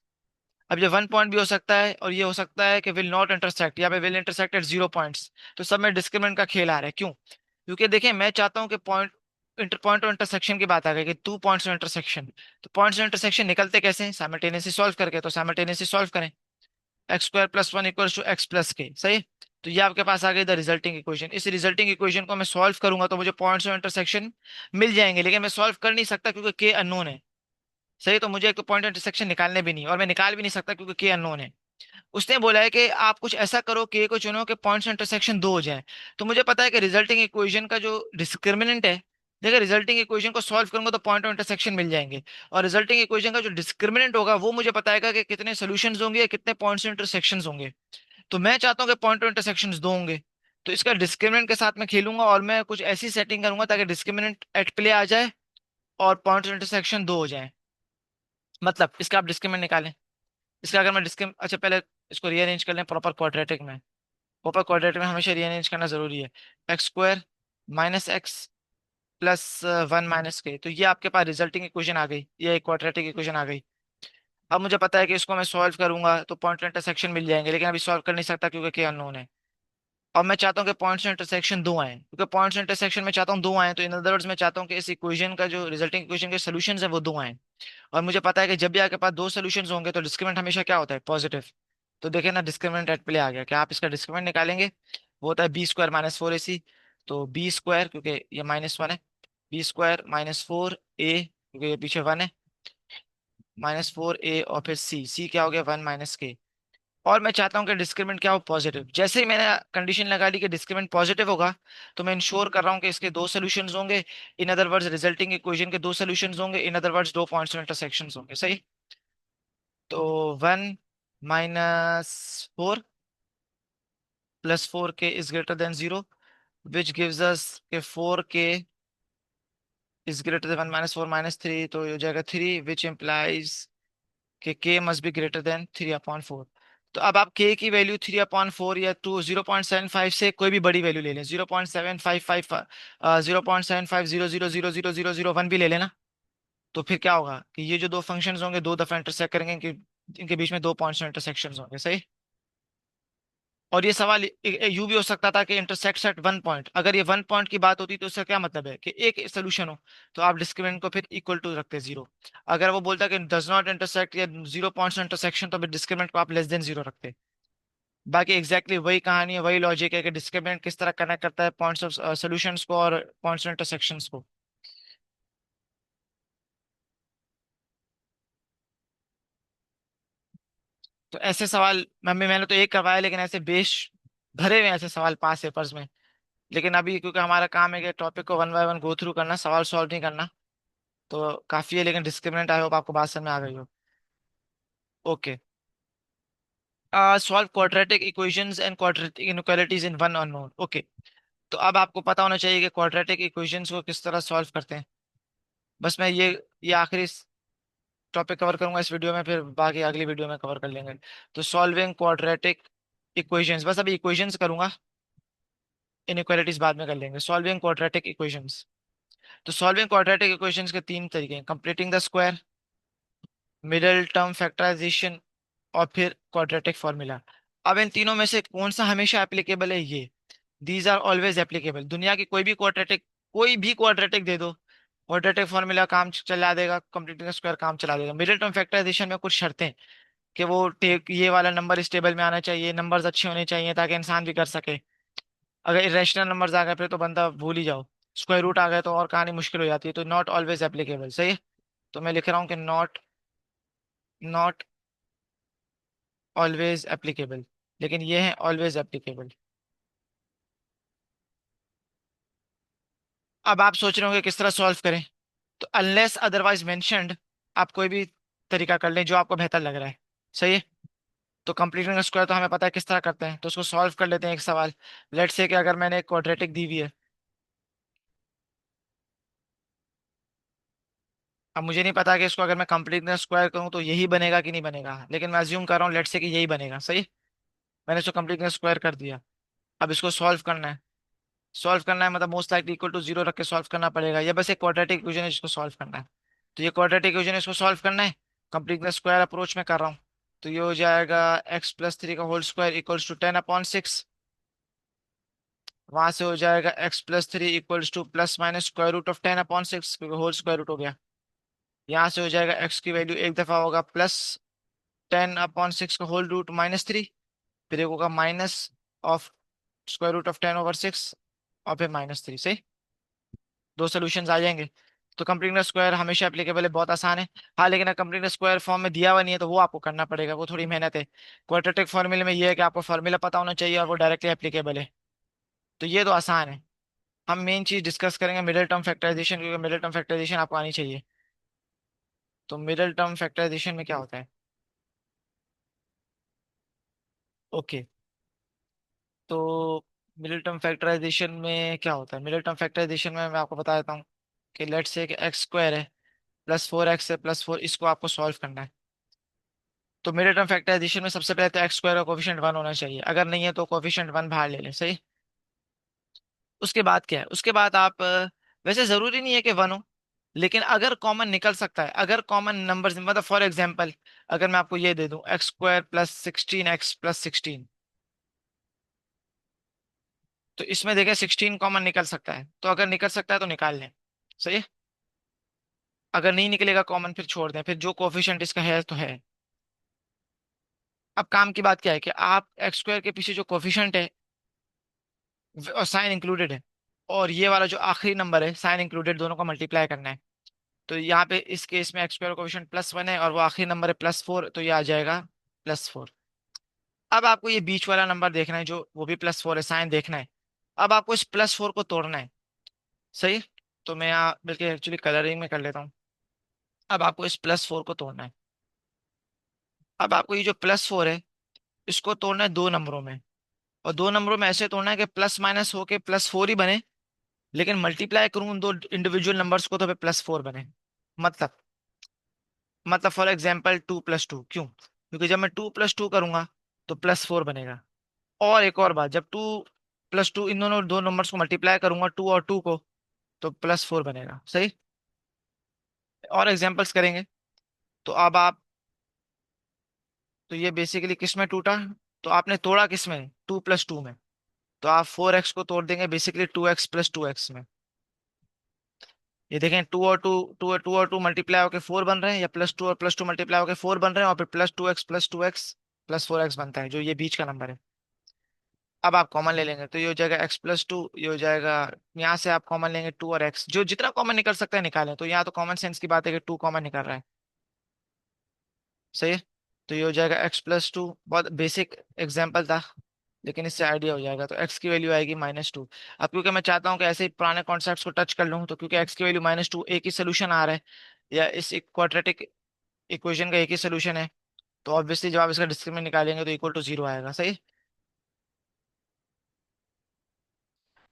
अब ये वन पॉइंट भी हो सकता है और ये हो सकता है कि विल नॉट इंटरसेक्ट या will intersect at zero points. तो सब में डिस्क्रिमिनेंट का खेल आ रहा है। क्यों? क्योंकि देखिए मैं चाहता हूँ कि पॉइंट ऑफ इंटरसेक्शन की बात आ गई कि टू पॉइंट्स ऑफ इंटरसेक्शन। तो पॉइंट्स ऑफ इंटरसेक्शन निकलते कैसे हैं? साइमल्टेनियसली सॉल्व करके। तो साइमल्टेनियसली सॉल्व करें, X square plus one equal to X plus K. सही। तो ये आपके पास आ गई द रिजल्टिंग इक्वेशन। इस रिजल्टिंग इक्वेशन को मैं सॉल्व करूंगा तो मुझे पॉइंट्स ऑफ इंटरसेक्शन मिल जाएंगे, लेकिन मैं सॉल्व कर नहीं सकता क्योंकि के अननोन है। सही। तो मुझे एक तो पॉइंट ऑफ इंटरसेक्शन निकालने भी नहीं, और मैं निकाल भी नहीं सकता क्योंकि के अननोन है। उसने बोला है कि आप कुछ ऐसा करो के को चुनो कि पॉइंट्स इंटरसेक्शन दो हो जाए। तो मुझे पता है कि रिजल्टिंग इक्वेशन का जो डिस्क्रिमिनेंट है, देखिए रिजल्टिंग इक्वेशन को सॉल्व करूंगा तो पॉइंट ऑफ इंटरसेक्शन मिल जाएंगे। और रिजल्टिंग इक्वेशन का जो डिस्क्रिमिनेंट होगा वो मुझे बताएगा कि कितने सोल्यूशंस होंगे या कितने पॉइंट्स इंटरसेक्शंस होंगे। तो मैं चाहता हूँ कि पॉइंट ऑफ इंटरसेक्शंस दो होंगे। तो इसका डिस्क्रिमिनेंट के साथ मैं खेलूंगा और मैं कुछ ऐसी सेटिंग करूंगा ताकि डिस्क्रिमिनेंट एट प्ले आ जाए और पॉइंट ऑफ इंटरसेक्शन दो हो जाए। मतलब इसका आप डिस्क्रिमिनेंट निकालें। इसका अगर मैं डिस्क्रिम अच्छा पहले इसको रीअरेंज कर लें प्रॉपर क्वाड्रेटिक में। प्रॉपर क्वाड्रेटिक में हमेशा रीअरेंज करना जरूरी है। X square minus x plus one minus के, तो ये आपके पास रिजल्टिंग इक्वेशन आ गई, ये एक क्वाड्रेटिक इक्वेशन आ गई। अब मुझे पता है कि इसको मैं सॉल्व करूंगा तो पॉइंट इंटरसेक्शन मिल जाएंगे, लेकिन अभी सॉल्व कर नहीं सकता क्योंकि के अननोन है। और मैं चाहता हूँ कि पॉइंट्स इंटरसेक्शन दो आए, क्योंकि पॉइंट्स इंटरसेक्शन में चाहता हूँ दो आए, तो इन अदर वर्ड्स मैं चाहता हूँ कि इस इक्वेशन का जो रिजल्टिंग इक्वेशन के सोल्यूशन है वो दो आए। और मुझे पता है कि जब भी आपके पास दो सोल्यूशन होंगे तो डिस्क्रिमिनेंट हमेशा क्या होता है? पॉजिटिव। तो देखें ना, डिस्क्रिमिनेंट एट प्ले आ गया। क्या आप इसका डिस्क्रिमिनेंट निकालेंगे? वो होता है बी स्क्वायर माइनस फोर ए सी। तो बी स्क्वायर, क्योंकि ये माइनस वन है, बी स्क्वायर माइनस फोर ए, क्योंकि ये पीछे वन है, माइनस फोर ए, और फिर सी, सी क्या हो गया? वन माइनस के। और मैं चाहता हूँ कि डिस्क्रिमिनेंट क्या हो? पॉजिटिव। जैसे ही मैंने कंडीशन लगा ली कि डिस्क्रिमिनेंट पॉजिटिव होगा, तो मैं इंश्योर कर रहा हूँ कि इसके दो सोल्यूशंस होंगे। In other words resulting equation के दो सोल्यूशंस होंगे, इन अदर वर्ड्स दो पॉइंट्स ऑफ इंटरसेक्शंस होंगे। सही। तो one minus four plus four k is greater than zero, which gives us k four k is greater than one minus four minus three, तो ये हो जाएगा three, which implies k must be greater than three upon four. तो अब आप के की वैल्यू थ्री अपॉन फोर या टू 0.75 से कोई भी बड़ी वैल्यू ले लें, 0.755, 0.7500000001 भी ले लेना। तो फिर क्या होगा कि ये जो दो फंक्शंस होंगे दो दफा इंटरसेक्ट करेंगे, इनके इनके बीच में दो पॉइंट्स इंटरसेक्शन होंगे। सही। और ये सवाल यू भी हो सकता था कि इंटरसेक्ट एट वन पॉइंट। अगर ये वन पॉइंट की बात होती तो इसका क्या मतलब है कि एक सोल्यूशन हो, तो आप डिस्क्रिमिनेंट को फिर इक्वल टू रखते जीरो। अगर वो बोलता कि डज नॉट इंटरसेक्ट या जीरो पॉइंट्स इंटरसेक्शन, तो फिर डिस्क्रिमिनेंट को आप लेस देन जीरो रखते। बाकी एग्जैक्टली वही कहानी है, वही लॉजिक है कि डिस्क्रिमिनेंट किस तरह कनेक्ट करता है पॉइंट्स ऑफ सॉल्यूशंस को और पॉइंट्स ऑफ इंटरसेक्शंस को। तो ऐसे सवाल मैंने तो एक करवाया, लेकिन ऐसे बेश भरे हुए हैं ऐसे सवाल पास पेपर्स में। लेकिन अभी क्योंकि हमारा काम है कि टॉपिक को one by one go through करना, सवाल सॉल्व नहीं करना, तो काफी है। लेकिन डिस्क्रिमिनेंट आई होप आपको बात समझ में आ गई हो। Okay. Solve quadratic equations and quadratic inequalities in one unknown. Okay. तो अब आपको पता होना चाहिए कि क्वाड्रेटिक इक्वेशंस को किस तरह सॉल्व करते हैं। बस मैं ये आखिरी टॉपिक कवर करूंगा इस वीडियो में, फिर बाकी अगली वीडियो में कवर कर लेंगे। तो सॉल्विंग क्वाड्रेटिक इक्वेशंस, बस अभी इक्वेशंस करूंगा, इनइक्वालिटीज बाद में कर लेंगे। Solving quadratic equations. तो सॉल्विंग क्वाड्रेटिक इक्वेशंस के तीन तरीके हैं: completing the square, middle term factorization, और फिर क्वाड्रेटिक फॉर्मूला। अब इन तीनों में से कौन सा हमेशा एप्लीकेबल है? ये दीज आर ऑलवेज एप्लीकेबल। दुनिया की कोई भी क्वाड्रेटिक दे दो, क्वाड्रेटिक फॉर्मूला काम चला देगा, कंप्लीटिंग स्क्वायर काम चला देगा। मिडिल टर्म फैक्टराइजेशन में कुछ शर्तें कि वो ये वाला नंबर इस टेबल में आना चाहिए, नंबर्स अच्छे होने चाहिए ताकि इंसान भी कर सके। अगर इरेशनल नंबर्स आ गए फिर तो बंदा भूल ही जाओ। स्क्वायर रूट आ गए तो और कहानी मुश्किल हो जाती है। तो नॉट ऑलवेज एप्लीकेबल, सही है। तो मैं लिख रहा हूँ कि नॉट नॉट ऑलवेज एप्लीकेबल, लेकिन ये है ऑलवेज एप्लीकेबल। अब आप सोच रहे होंगे किस तरह सॉल्व करें। तो अनलेस अदरवाइज मेंशन्ड, आप कोई भी तरीका कर लें जो आपको बेहतर लग रहा है, सही है। तो कंप्लीटिंग स्क्वायर तो हमें पता है किस तरह करते हैं, तो उसको सॉल्व कर लेते हैं। एक सवाल, लेट्स से कि अगर मैंने एक क्वाड्रेटिक दी हुई है। अब मुझे नहीं पता कि इसको अगर मैं कंप्लीट स्क्वायर करूं तो यही बनेगा कि नहीं बनेगा, लेकिन मैं अज्यूम कर रहा हूँ लेट्स से कि यही बनेगा, सही। मैंने इसको कंप्लीट स्क्वायर कर दिया। अब इसको सॉल्व करना है। सॉल्व करना है मतलब most likely equal to zero रख के सॉल्व करना पड़ेगा। ये बस एक क्वाड्रेटिक इक्वेशन है जिसको सॉल्व करना है। तो ये क्वाड्रेटिक इक्वेशन है, इसको सॉल्व करना है। कंप्लीट स्क्वायर अप्रोच में कर रहा हूँ। तो ये हो जाएगा x+3 का होल स्क्वायर इक्वल्स टू 10/6। वहां से हो जाएगा x+3 equals to plus minus square root of 10/6, क्योंकि होल स्क्वायर रूट हो गया। यहाँ से हो जाएगा x की वैल्यू एक दफा होगा प्लस 10/6 का होल रूट -3, फिर एक होगा minus of square root of 10/6, और फिर -3, सही। दो सोल्यूशंस आ जाएंगे। तो कंप्लीट स्क्वायर हमेशा एप्लीकेबल है, बहुत आसान है। हाँ, लेकिन अगर कंप्लीट स्क्वायर फॉर्म में दिया हुआ नहीं है तो वो आपको करना पड़ेगा, वो थोड़ी मेहनत है। क्वाड्रेटिक फॉर्मूले में ये है कि आपको फॉर्मूला पता होना चाहिए और वो डायरेक्टली एप्लीकेबल है। तो ये तो आसान है। हम मेन चीज डिस्कस करेंगे मिडिल टर्म फैक्टराइजेशन, क्योंकि मिडिल टर्म फैक्टराइजेशन आपको आनी चाहिए। तो मिडिल टर्म फैक्टराइजेशन में क्या होता है? ओके। तो मिडिल टर्म फैक्टराइजेशन में क्या होता है? मिडिल टर्म फैक्टराइजेशन में मैं आपको बता देता हूँ कि लेट्स से कि एक्स स्क्वायर है +4x है +4, इसको आपको सॉल्व करना है। तो मिडिल टर्म फैक्टराइजेशन में सबसे पहले तो एक्स स्क्वायर का कोफिशिएंट 1 होना चाहिए, अगर नहीं है तो कोफिशिएंट 1 बाहर ले लें, सही। उसके बाद क्या है? उसके बाद आप वैसे जरूरी नहीं है कि 1 हो, लेकिन अगर कॉमन निकल सकता है, अगर कॉमन नंबर मतलब फॉर एग्जाम्पल अगर मैं आपको ये दे दूं x² +16 x +16, तो इसमें देखें 16 कॉमन निकल सकता है, तो अगर निकल सकता है तो निकाल लें, सही है। अगर नहीं निकलेगा कॉमन फिर छोड़ दें, फिर जो कोफिशिएंट इसका है तो है। अब काम की बात क्या है कि आप x² के पीछे जो कोफिशिएंट है और साइन इंक्लूडेड है, और ये वाला जो आखिरी नंबर है साइन इंक्लूडेड, दोनों को मल्टीप्लाई करना है। तो यहाँ पे इस केस में x² कोफिशिएंट +1 है और वो आखिरी नंबर है +4, तो ये आ जाएगा +4। अब आपको ये बीच वाला नंबर देखना है जो वो भी +4 है, साइन देखना है। अब आपको इस +4 को तोड़ना है, सही। तो मैं यहाँ बल्कि एक्चुअली कलरिंग में कर लेता हूँ। अब आपको इस +4 को तोड़ना है। अब आपको ये जो +4 है इसको तोड़ना है दो नंबरों में, और दो नंबरों में ऐसे तोड़ना है कि प्लस माइनस होके +4 ही बने, लेकिन मल्टीप्लाई करूँ उन दो इंडिविजुअल नंबर्स को तो फिर +4 बने। मतलब फॉर एग्जाम्पल 2 + 2, क्यों? क्योंकि जब मैं 2 + 2 करूंगा तो +4 बनेगा। और एक और बात, जब 2 + 2 इन दोनों दो नंबर्स को मल्टीप्लाई करूंगा 2 और 2 को, तो +4 बनेगा, सही। और एग्जाम्पल्स करेंगे। तो अब आप, तो ये बेसिकली किस में टूटा? तो आपने तोड़ा किस में? 2 + 2 में। तो आप 4x को तोड़ देंगे बेसिकली 2x + 2x में। ये देखें, 2 और 2 मल्टीप्लाई होकर 4 बन रहे हैं, या +2 और +2 मल्टीप्लाई होकर 4 बन रहे हैं, और फिर +2x + 2x +4x बनता है जो ये बीच का नंबर है। अब आप कॉमन ले लेंगे तो ये हो जाएगा x+2, ये हो जाएगा। यहाँ से आप कॉमन लेंगे 2 और x, जो जितना कॉमन निकल सकता है निकालें। तो यहाँ तो कॉमन सेंस की बात है कि 2 कॉमन निकल रहा है। सही है। तो ये हो जाएगा x+2, बहुत बेसिक एग्जाम्पल था, लेकिन इससे आइडिया हो जाएगा। तो x की वैल्यू आएगी -2। अब क्योंकि मैं चाहता हूँ कि ऐसे ही पुराने कॉन्सेप्ट्स को टच कर लूँ, तो क्योंकि x की वैल्यू -2 एक ही सोल्यूशन आ रहा है, या इस क्वाड्रेटिक इक्वेशन का एक ही सोल्यूशन है, तो ऑब्वियसली जब आप इसका डिस्क्रिमिनेंट निकालेंगे तो इक्वल टू 0 आएगा। सही।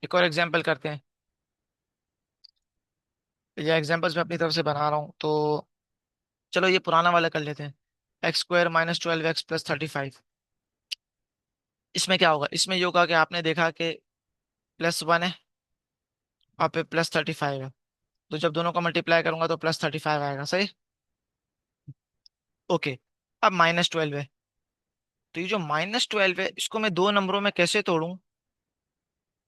एक और एग्जाम्पल करते हैं। ये एग्जाम्पल्स मैं अपनी तरफ से बना रहा हूँ, तो चलो ये पुराना वाला कर लेते हैं। x² -12x + 35। इसमें क्या होगा, इसमें ये होगा कि आपने देखा कि +1 है और फिर +35 है, तो जब दोनों को मल्टीप्लाई करूंगा तो +35 आएगा। सही। ओके। अब -12 है, तो ये जो -12 है इसको मैं दो नंबरों में कैसे तोड़ूं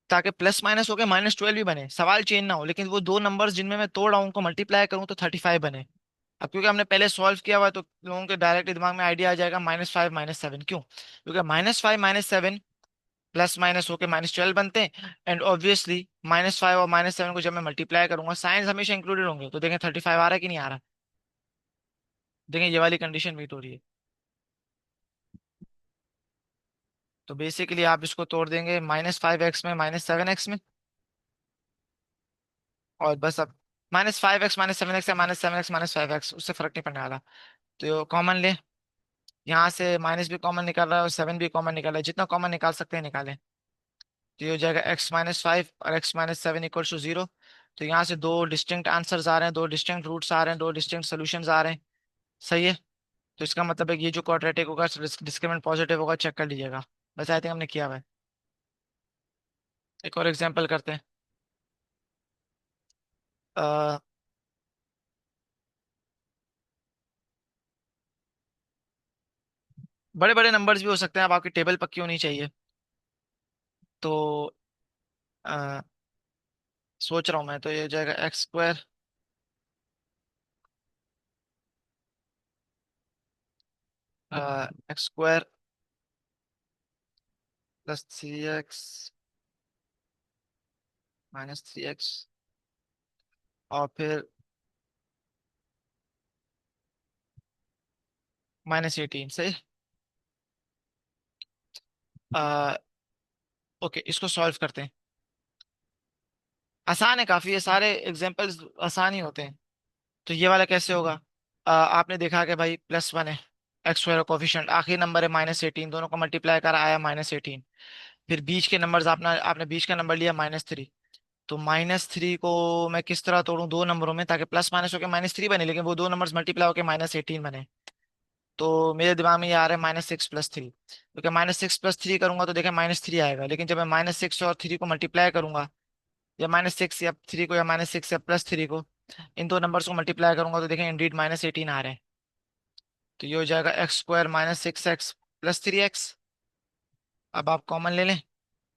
ताकि प्लस माइनस होके -12 भी बने, सवाल चेंज ना हो, लेकिन वो दो नंबर्स जिनमें मैं तोड़ रहा हूं उनको मल्टीप्लाई करूं तो 35 बने। अब क्योंकि हमने पहले सॉल्व किया हुआ है तो लोगों के डायरेक्ट दिमाग में आइडिया आ जाएगा -5 -7 क्यों, क्योंकि -5 -7 प्लस माइनस होके -12 बनते हैं। एंड ऑब्वियसली -5 और -7 को जब मैं मल्टीप्लाई करूंगा, साइंस हमेशा इंक्लूडेड होंगे, तो देखें 35 आ रहा है कि नहीं आ रहा। देखें ये वाली कंडीशन मीट हो रही है। तो बेसिकली आप इसको तोड़ देंगे -5x में -7x में, और बस अब -5x -7x या -7x -5x, उससे फर्क नहीं पड़ने वाला। तो कॉमन ले, यहाँ से माइनस भी कॉमन निकाल रहा है और 7 भी कॉमन निकाल रहा है, जितना कॉमन निकाल सकते हैं निकालें। तो ये हो जाएगा x-5 और x-7 इक्वल टू 0। तो यहाँ से दो डिस्टिंक्ट आंसर्स आ रहे हैं, दो डिस्टिंक्ट रूट्स आ रहे हैं, दो डिस्टिंक्ट सोल्यूशंस आ रहे हैं। सही है। तो इसका मतलब है कि ये जो क्वाड्रेटिक होगा डिस्क्रिमिनेंट पॉजिटिव होगा, चेक कर लीजिएगा। वैसे आई थिंक हमने किया हुआ है। एक और एग्जांपल करते हैं। अ, बड़े बड़े नंबर्स भी हो सकते हैं, अब आपकी टेबल पक्की होनी चाहिए। तो अ, सोच रहा हूँ मैं, तो ये हो जाएगा x² x² +3x -3x और फिर -18। सही। आ, ओके, इसको सॉल्व करते हैं। आसान है काफी, ये सारे एग्जांपल्स आसान ही होते हैं। तो ये वाला कैसे होगा। आपने देखा कि भाई +1 है, x² कोफिशिएंट, आखिरी नंबर है -18, दोनों को मल्टीप्लाई करा आया -18। फिर बीच के नंबर्स आपने आपने बीच का नंबर लिया -3। तो -3 को मैं किस तरह तोड़ूं दो नंबरों में ताकि प्लस माइनस होकर -3 बने, लेकिन वो दो नंबर्स मल्टीप्लाई होकर -18 बने। तो मेरे दिमाग में ये आ रहा है -6 + 3, क्योंकि -6 + 3 करूंगा तो देखें -3 आएगा, लेकिन जब मैं -6 और 3 को मल्टीप्लाई करूंगा, या -6 या 3 को, या -6 या +3 को, इन दो नंबर्स को मल्टीप्लाई करूंगा तो देखें इंडीड -18 आ रहे हैं। तो ये हो जाएगा x² -6x +3x। अब आप कॉमन ले लें,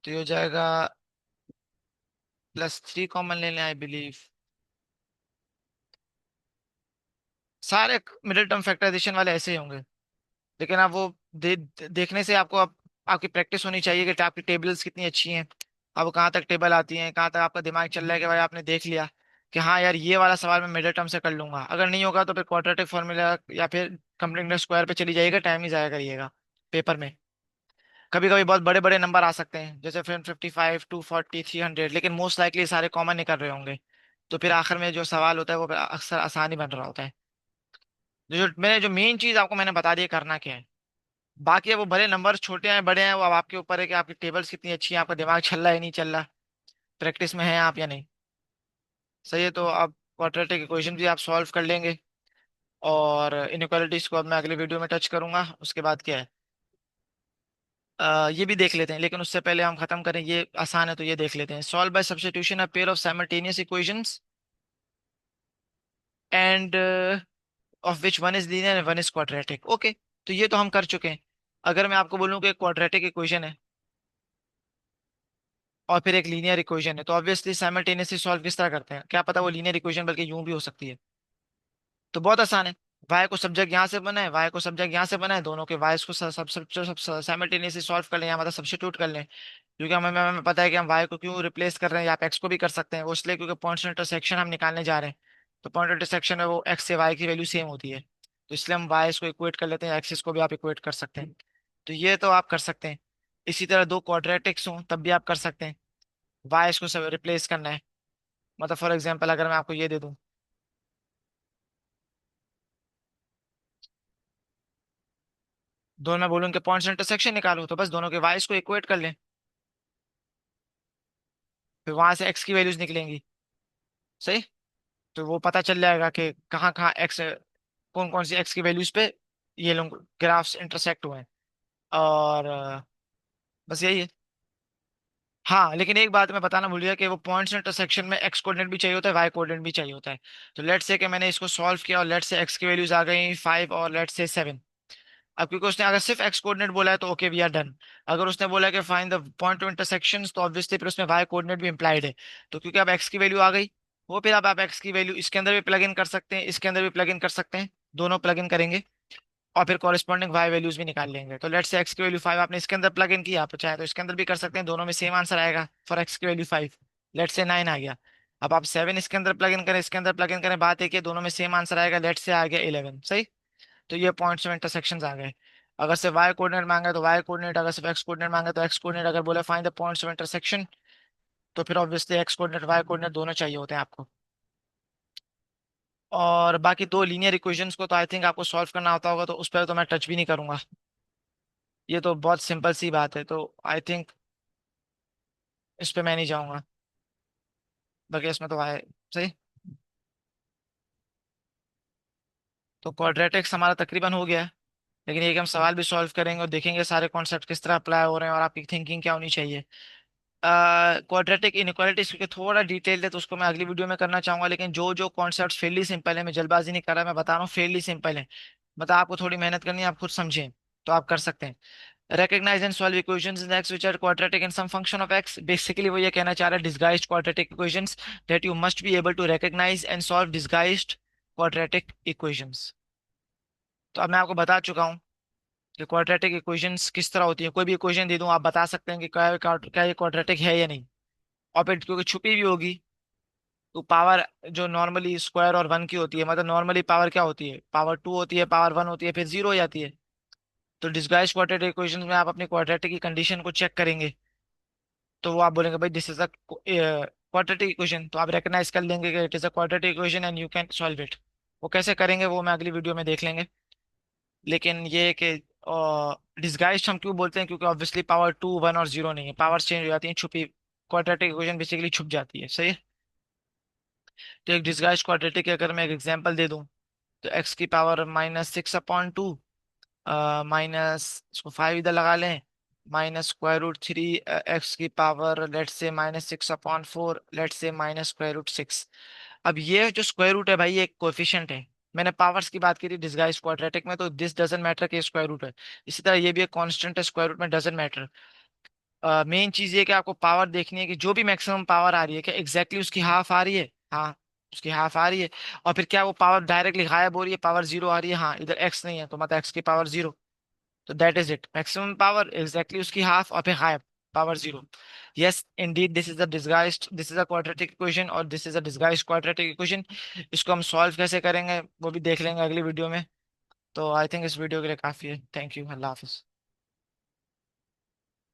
तो ये हो जाएगा +3 कॉमन ले लें आई बिलीव। सारे मिडिल टर्म फैक्टराइजेशन वाले ऐसे ही होंगे, लेकिन आप वो देखने से आपको आपकी प्रैक्टिस होनी चाहिए कि आपकी टेबल्स कितनी अच्छी हैं, अब कहाँ तक टेबल आती हैं, कहाँ तक आपका दिमाग चल रहा है कि भाई आपने देख लिया कि हाँ यार ये वाला सवाल मैं मिडिल टर्म से कर लूंगा। अगर नहीं होगा तो फिर क्वाड्रेटिक फॉर्मूला या फिर कंप्लीट स्क्वायर पे चली जाइएगा, टाइम ही जाया करिएगा पेपर में। कभी कभी बहुत बड़े बड़े नंबर आ सकते हैं, जैसे फिर 55 240 300, लेकिन मोस्ट लाइकली सारे कॉमन निकल रहे होंगे। तो फिर आखिर में जो सवाल होता है वो फिर अक्सर आसान ही बन रहा होता है। मैंने जो मेन चीज आपको मैंने बता दी करना क्या है। बाकी है वो भले नंबर छोटे हैं बड़े हैं, वो अब आपके ऊपर है कि आपकी टेबल्स कितनी अच्छी है, आपका दिमाग चल रहा है नहीं चल रहा, प्रैक्टिस में है आप या नहीं। सही है। तो आप क्वाड्रेटिक इक्वेशन भी आप सॉल्व कर लेंगे, और इनइक्वालिटीज को अब मैं अगले वीडियो में टच करूंगा। उसके बाद क्या है, ये भी देख लेते हैं, लेकिन उससे पहले हम खत्म करें, ये आसान है तो ये देख लेते हैं। Solve by substitution a pair of simultaneous equations end of which one is linear and one is quadratic. Okay, तो ये तो हम कर चुके हैं। अगर मैं आपको बोलूं कि क्वाड्रेटिक इक्वेशन है और फिर एक लीनियर इक्वेशन है, तो ऑब्वियसली साइमल्टेनियसली सॉल्व किस तरह करते हैं, क्या पता वो लीनियर इक्वेशन बल्कि यूं भी हो सकती है। तो बहुत आसान है। वाई को सब्जेक्ट यहाँ से बना है, वाई को सब्जेक्ट यहाँ से बना है, दोनों के वाइस को सब सब सब सब साइमल्टेनियसली सॉल्व कर लें, या मतलब सब्स्टिट्यूट कर लें। क्योंकि हमें पता है कि हम वाई को क्यों रिप्लेस कर रहे हैं, या आप एक्स को भी कर सकते हैं, वो इसलिए क्योंकि पॉइंट्स इंटरसेक्शन हम निकालने जा रहे हैं। तो पॉइंट इंटरसेक्शन में वो एक्स से वाई की वैल्यू सेम होती है, तो इसलिए हम वाई को इक्वेट कर लेते हैं, एक्सिस को भी आप इक्वेट कर सकते हैं। तो ये तो आप कर सकते हैं। इसी तरह दो क्वाड्रेटिक्स हों तब भी आप कर सकते हैं, वाई को सब रिप्लेस करना है। मतलब फॉर एग्जाम्पल अगर मैं आपको ये दे दूं, दोनों में बोलूं कि पॉइंट्स इंटरसेक्शन निकालो, तो बस दोनों के वाइस को इक्वेट कर लें, फिर वहां से एक्स की वैल्यूज निकलेंगी। सही। तो वो पता चल जाएगा कि कहाँ कहाँ एक्स, कौन कौन सी एक्स की वैल्यूज पे ये लोग ग्राफ्स इंटरसेक्ट हुए हैं। और बस यही है। हाँ, लेकिन एक बात मैं बताना भूल गया कि वो पॉइंट्स इंटरसेक्शन में एक्स कोऑर्डिनेट भी चाहिए होता है, वाई कोऑर्डिनेट भी चाहिए होता है। तो लेट से कि मैंने इसको सॉल्व किया और लेट से एक्स की वैल्यूज आ गई 5 और लेट से 7। अब क्योंकि उसने अगर सिर्फ एक्स कोऑर्डिनेट बोला है तो ओके वी आर डन। अगर उसने बोला कि find the point of intersections, तो ऑब्वियसली फिर उसमें वाई कोऑर्डिनेट भी इंप्लाइड है। तो क्योंकि अब एक्स की वैल्यू आ गई, वो फिर अब आप एक्स की वैल्यू इसके अंदर भी प्लग इन कर सकते हैं, इसके अंदर भी प्लग इन कर सकते हैं, दोनों प्लग इन करेंगे और फिर कॉरेस्पॉन्डिंग वाई वैल्यूज भी निकाल लेंगे। तो लेट्स से एक्स की वैल्यू 5 आपने इसके अंदर प्लग इन किया, आप चाहे तो इसके अंदर भी कर सकते हैं, दोनों में सेम आंसर आएगा। फॉर एक्स की वैल्यू 5, लेट्स से 9 आ गया। अब आप 7 इसके अंदर प्लग इन करें, इसके अंदर प्लग इन करें, बात एक है, दोनों में सेम आंसर आएगा, लेट्स से आ गया 11। सही। तो ये पॉइंट्स में इंटरसेक्शन आ गए। अगर सिर्फ वाई कोऑर्डिनेट मांगा तो वाई कोऑर्डिनेट, अगर सिर्फ एक्स कोऑर्डिनेट मांगा तो एक्स कोऑर्डिनेट, अगर बोले find the points of intersection, तो फिर obviously X coordinate Y coordinate दोनों चाहिए होते हैं आपको। और बाकी दो लीनियर इक्वेशंस को तो आई थिंक आपको सॉल्व करना होता होगा, तो उस पर तो मैं टच भी नहीं करूंगा। ये तो बहुत सिंपल सी बात है, तो आई थिंक इस पे मैं नहीं जाऊंगा। बाकी इसमें तो है। सही। तो क्वाड्रेटिक्स हमारा तकरीबन हो गया है, लेकिन एक हम सवाल भी सॉल्व करेंगे और देखेंगे सारे कॉन्सेप्ट किस तरह अप्लाई हो रहे हैं और आपकी थिंकिंग क्या होनी चाहिए। क्वाड्रेटिक इनइक्वालिटीज क्योंकि थोड़ा डिटेल है तो उसको मैं अगली वीडियो में करना चाहूंगा, लेकिन जो जो कॉन्सेप्ट फेयरली सिंपल है, मैं जल्दबाजी नहीं कर रहा, मैं बता रहा हूँ फेयरली सिंपल है। मतलब आपको थोड़ी मेहनत करनी है, आप खुद समझें तो आप कर सकते हैं। recognize and solve equations in x which are quadratic in some function of x, basically वो ये कहना चाह रहा है disguised quadratic equations, that you must be able to recognize and solve disguised quadratic equations। तो अब मैं आपको बता चुका हूँ कि क्वाड्रेटिक इक्वेशंस किस तरह होती है, कोई भी इक्वेशन दे दूं आप बता सकते हैं कि क्या ये क्वाड्रेटिक है या नहीं। और फिर क्योंकि छुपी भी होगी, तो पावर जो नॉर्मली स्क्वायर और 1 की होती है, मतलब नॉर्मली पावर क्या होती है, पावर 2 होती है, पावर 1 होती है, फिर 0 हो जाती है। तो डिस्गाइज क्वाड्रेटिक इक्वेशन में आप अपनी क्वाड्रेटिक की कंडीशन को चेक करेंगे, तो वो आप बोलेंगे भाई this is a quadratic equation, तो आप रिकग्नाइज कर लेंगे कि it is a quadratic equation and you can solve it. वो कैसे करेंगे वो मैं अगली वीडियो में देख लेंगे। लेकिन ये कि डिस्गाइज हम क्यों बोलते हैं, क्योंकि ऑब्वियसली पावर 2 1 और 0 नहीं है, पावर चेंज हो जाती है, छुपी क्वाड्रेटिक इक्वेशन बेसिकली छुप जाती है। सही है। तो एक डिस्गाइज क्वाड्रेटिक अगर मैं एक एग्जांपल दे दूं, तो एक्स की पावर -6/2, माइनस इसको 5 इधर लगा लें, -√3 एक्स की पावर लेट से -6/4, लेट से -√6। अब ये जो स्क्वायर रूट है भाई, ये एक कोएफिशिएंट है। मैंने पावर्स की बात की थी डिस्गाइज क्वाड्रेटिक में, तो दिस डजंट मैटर कि स्क्वायर रूट है। इसी तरह ये भी एक कांस्टेंट है, स्क्वायर रूट में डजंट मैटर। मेन चीज ये कि आपको पावर देखनी है कि जो भी मैक्सिमम पावर आ रही है क्या एग्जैक्टली उसकी हाफ आ रही है। हाँ, उसकी हाफ आ रही है। और फिर क्या वो पावर डायरेक्टली गायब हो रही है, पावर 0 आ रही है, हाँ इधर एक्स नहीं है तो मतलब एक्स की पावर 0। तो that is it, maximum power exactly उसकी हाफ और फिर गायब, power 0। Yes indeed this is the disguised, this is a quadratic equation और this is a disguised quadratic equation. इसको हम सॉल्व कैसे करेंगे वो भी देख लेंगे अगली वीडियो में। तो आई थिंक इस वीडियो के लिए काफी है। Thank you, Allah Hafiz.